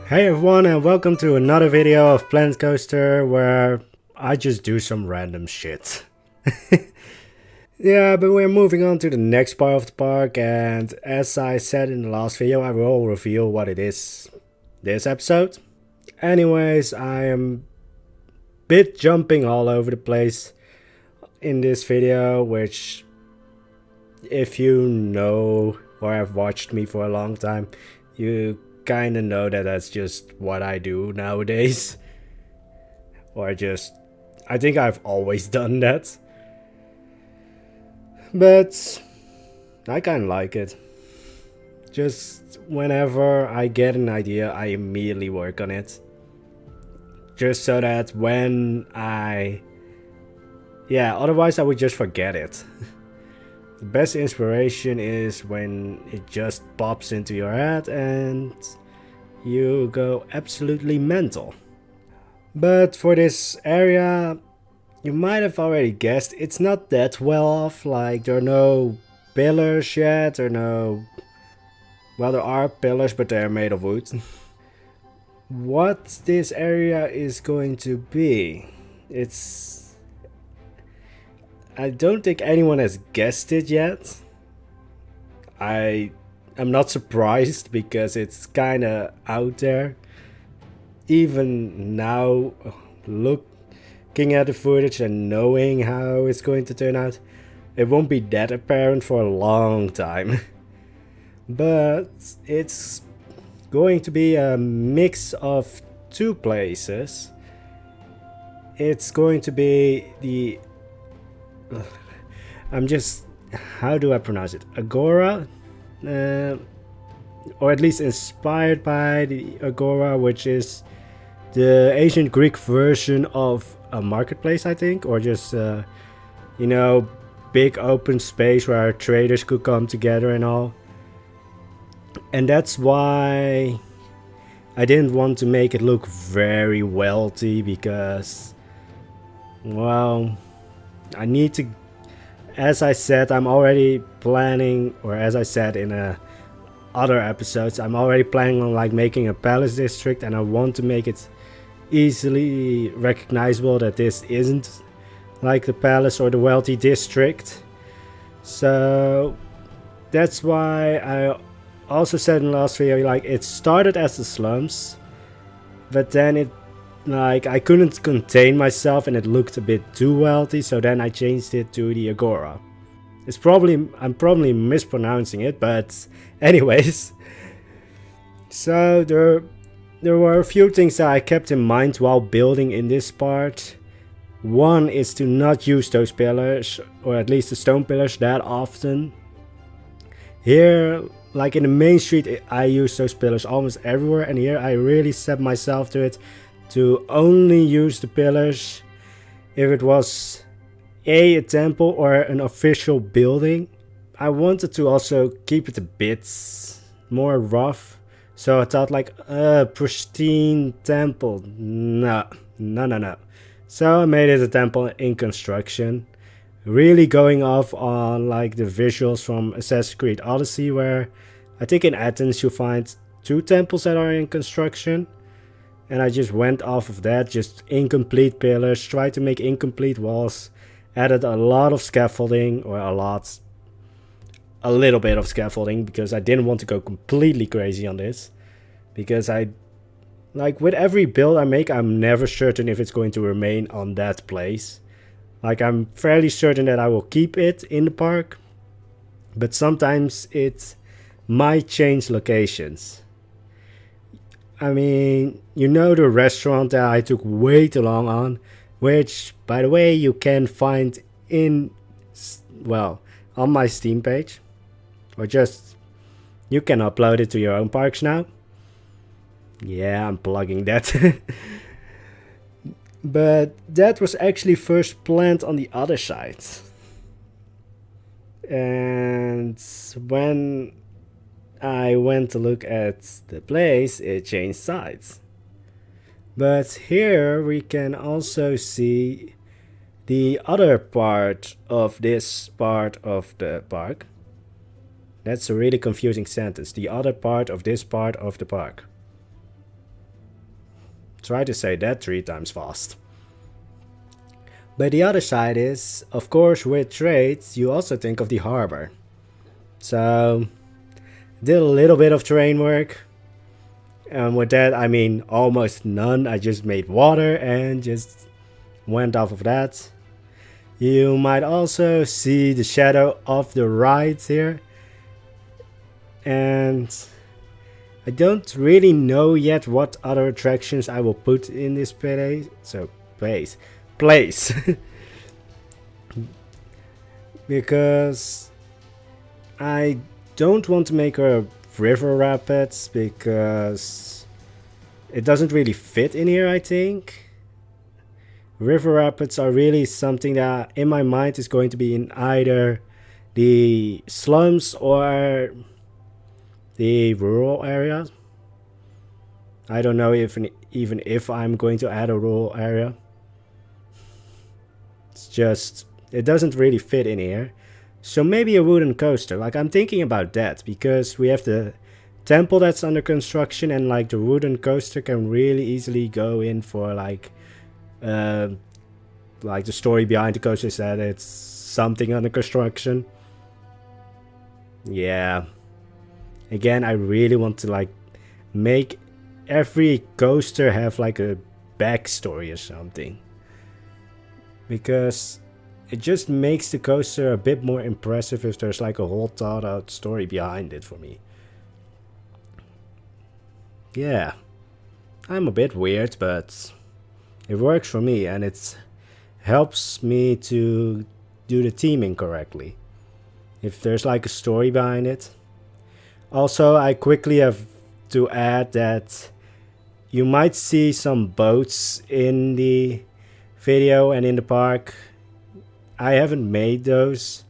Hey everyone, and welcome to another video of Planet Coaster where I just do some random shit. Yeah, but we're moving on to the next part of the park, and as I said in the last video, I will reveal what it is this episode. Anyways, I am bit jumping all over the place in this video, which if you know or have watched me for a long time, you kinda know that that's just what I do nowadays. Or just, I think I've always done that. But I kinda like it. Just whenever I get an idea, I immediately work on it. Just so that when otherwise I would just forget it. The best inspiration is when it just pops into your head and you go absolutely mental. But for this area, you might have already guessed, it's not that well off. Like, there are no pillars yet, well, there are pillars, but they're made of wood. What this area is going to be, I don't think anyone has guessed it yet. I'm not surprised because it's kinda out there. Even now, looking at the footage and knowing how it's going to turn out, it won't be that apparent for a long time. But it's going to be a mix of two places. It's going to be the how do I pronounce it? Agora? Or at least inspired by the Agora, which is the ancient Greek version of a marketplace, I think. Or just, big open space where traders could come together and all. And that's why I didn't want to make it look very wealthy, because, well, I need to, as I said, I'm already planning, or as I said in other episodes, I'm already planning on like making a palace district, and I want to make it easily recognizable that this isn't like the palace or the wealthy district. So that's why I also said in the last video, like, it started as the slums, but then I couldn't contain myself and it looked a bit too wealthy, so then I changed it to the Agora. I'm probably mispronouncing it, but anyways. So there were a few things that I kept in mind while building in this part. One is to not use those pillars, or at least the stone pillars, that often. Here, like in the main street, I use those pillars almost everywhere, and here I really set myself to it to only use the pillars if it was a temple or an official building. I wanted to also keep it a bit more rough, so I thought like a pristine temple. No. So I made it a temple in construction, really going off on like the visuals from Assassin's Creed Odyssey, where I think in Athens you find two temples that are in construction. And I just went off of that, just incomplete pillars, tried to make incomplete walls, added a lot of scaffolding, or a little bit of scaffolding, because I didn't want to go completely crazy on this. Because with every build I make, I'm never certain if it's going to remain on that place. Like, I'm fairly certain that I will keep it in the park, but sometimes it might change locations. I mean, you know, the restaurant that I took way too long on, which, by the way, you can find on my Steam page. Or just, you can upload it to your own parks now. Yeah, I'm plugging that. But that was actually first planned on the other side. And when I went to look at the place, it changed sides. But here we can also see the other part of this part of the park. That's a really confusing sentence. The other part of this part of the park. Try to say that 3 times fast. But the other side is, of course, with trades, you also think of the harbor. So, did a little bit of terrain work. And with that, I mean almost none. I just made water and just went off of that. You might also see the shadow of the rides here. And I don't really know yet what other attractions I will put in this place. Place. Because I don't want to make a river rapids because it doesn't really fit in here, I think. River rapids are really something that in my mind is going to be in either the slums or the rural areas. I don't know even if I'm going to add a rural area. It's just, it doesn't really fit in here. So maybe a wooden coaster. Like, I'm thinking about that because we have the temple that's under construction, and like the wooden coaster can really easily go in for like the story behind the coaster is that it's something under construction. Yeah. Again, I really want to like make every coaster have like a backstory or something. Because it just makes the coaster a bit more impressive if there's like a whole thought out story behind it for me. Yeah. I'm a bit weird, but it works for me and it helps me to do the theming correctly. If there's like a story behind it. Also, I quickly have to add that you might see some boats in the video and in the park. I haven't made those.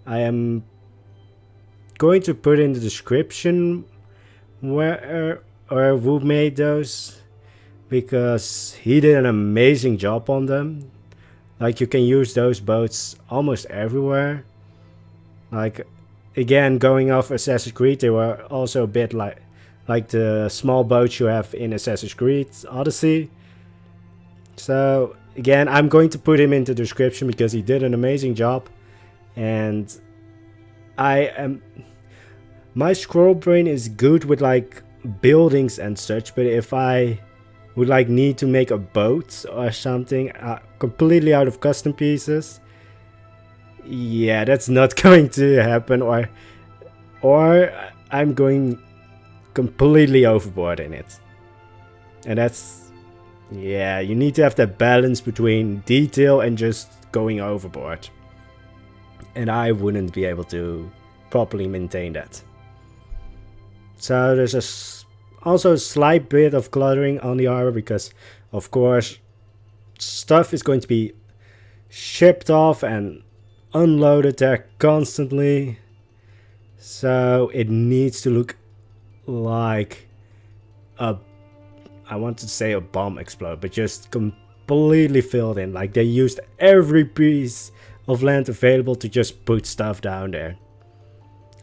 I am going to put in the description where or who made those, because he did an amazing job on them. Like, you can use those boats almost everywhere. Like, again, going off Assassin's Creed, they were also a bit like the small boats you have in Assassin's Creed Odyssey. So again, I'm going to put him in the description because he did an amazing job. And my scroll brain is good with like buildings and such, but if I would like need to make a boat or something completely out of custom pieces, yeah, that's not going to happen, or I'm going completely overboard in it. And that's, yeah, you need to have that balance between detail and just going overboard. And I wouldn't be able to properly maintain that. So there's also a slight bit of cluttering on the harbor because, of course, stuff is going to be shipped off and unloaded there constantly. So it needs to look like I wanted to say a bomb explode, but just completely filled in. Like, they used every piece of land available to just put stuff down there.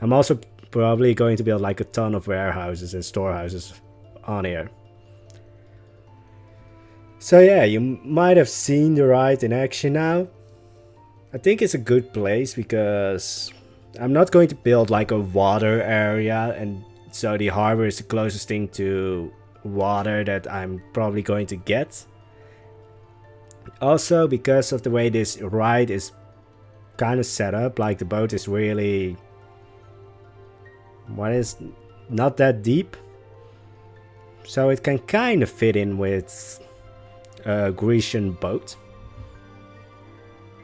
I'm also probably going to build like a ton of warehouses and storehouses on here. So yeah, you might have seen the ride in action now. I think it's a good place because I'm not going to build like a water area, and so the harbor is the closest thing to water that I'm probably going to get. Also, because of the way this ride is kind of set up, like the boat is really not that deep, so it can kind of fit in with a Grecian boat.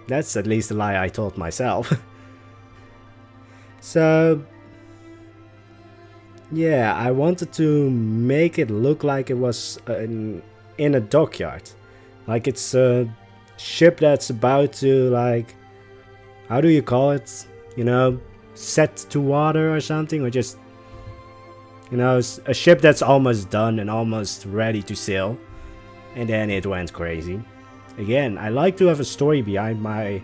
That's at least a lie I told myself. So yeah, I wanted to make it look like it was in a dockyard. Like it's a ship that's about to, like, how do you call it? You know, set to water or something, or just, you know, a ship that's almost done and almost ready to sail. And then it went crazy. Again, I like to have a story behind my,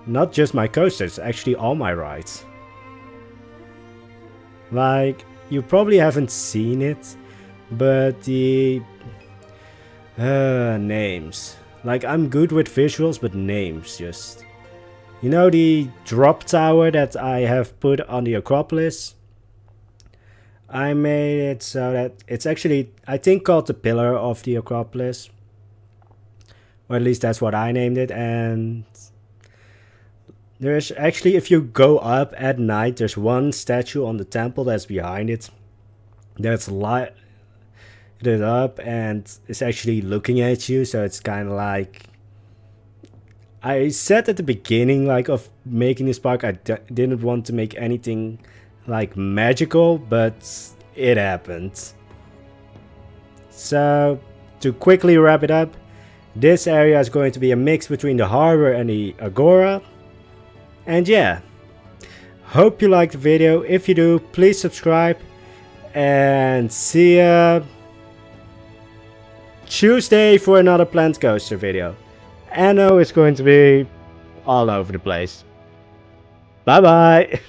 not just my coasters, actually all my rides. Like, you probably haven't seen it, but the Names. Like, I'm good with visuals, but names just... You know the drop tower that I have put on the Acropolis? I made it so that it's actually, I think, called the Pillar of the Acropolis. Or at least that's what I named it. And there's actually, if you go up at night, there's one statue on the temple that's behind it. That's lighted up and it's actually looking at you. So it's kind of like... I said at the beginning, like, of making this park, I didn't want to make anything, like, magical, but it happened. So, to quickly wrap it up, this area is going to be a mix between the harbor and the Agora. And yeah, hope you liked the video. If you do, please subscribe. And see ya Tuesday for another Plant Coaster video. I know it's going to be all over the place. Bye bye.